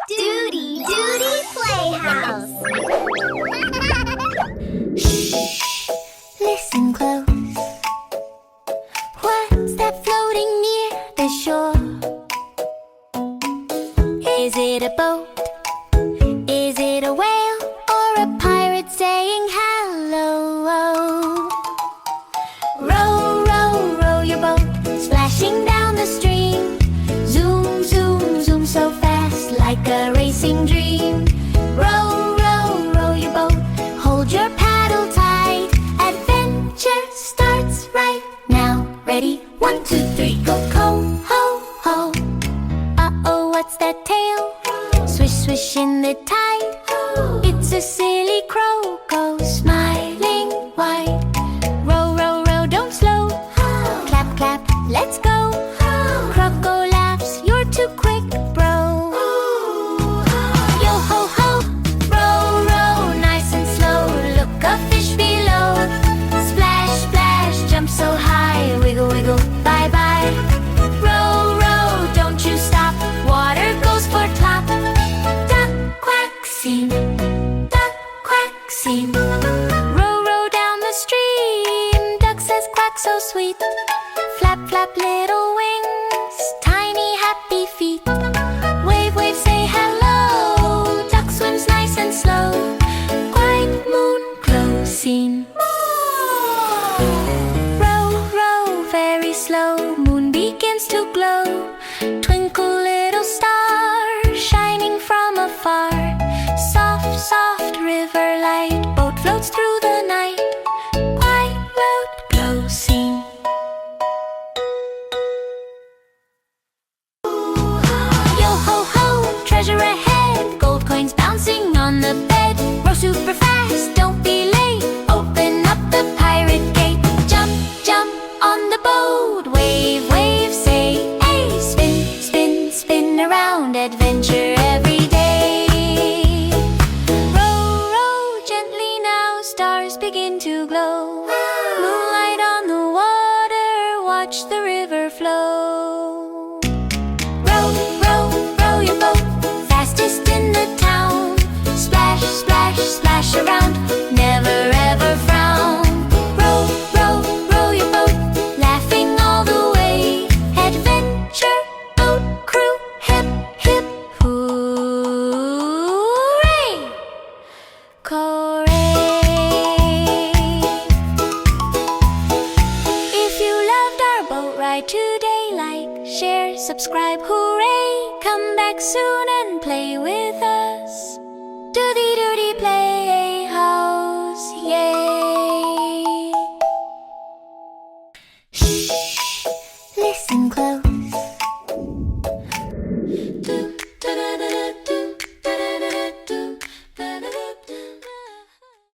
Doody, Doody Playhouse. Shh, listen close. What's that floating near the shore? Is it a boat? Is it a whale? Or a pirate saying hello? Row, row, row your boat, splashing down the stream. Zoom, zoom, zoom so fast, like a racing dream. Row, row, row your boat, hold your paddle tight. Adventure starts right now. Ready? 1, 2, 3, go, ho, ho. Uh-oh, what's that tail? Swish, swish in the tide. It's a silly crow, go smiling wide. Row, row, row, don't slow. Clap, clap, let's go. Croco laughs, you're too quick, bro. Yo ho ho, row, row, nice and slow. Look, a fish below. Splash, splash, jump so high. Wiggle, wiggle, bye, bye. Row, row, don't you stop. Water goes for top. Duck, quack, scene. Duck, quack, scene. Row, row down the stream. Duck says quack so sweet. Flap, flap, little wings. Tiny happy feet. Wave, wave, say hello. Duck swims nice and slow. White moon glow scene. Row, row, very slow. Moon begins to glow. Twinkle, little star, shining from afar. Soft, soft river light. Boat floats through the night. White road glow scene. Yo ho ho, treasure ahead. Gold coins bouncing on the bed. Row super fast, don't be late. Open up the pirate gate. Jump, jump on the boat. Wave, wave, say hey. Spin, spin, spin around. Adventure every day. Row, row gently now. Stars begin to glow. Moonlight on the water. Watch the river flow. Row, row, row your boat, fastest in the town. Splash, splash, splash around, never ever frown. Row, row, row your boat, laughing all the way. Adventure boat crew, hip, hip, hooray! Hooray! If you loved our boat ride today, like, share, subscribe, hooray! Come back soon and play with us. Doody Doody Playhouse, yay! Shh, listen close.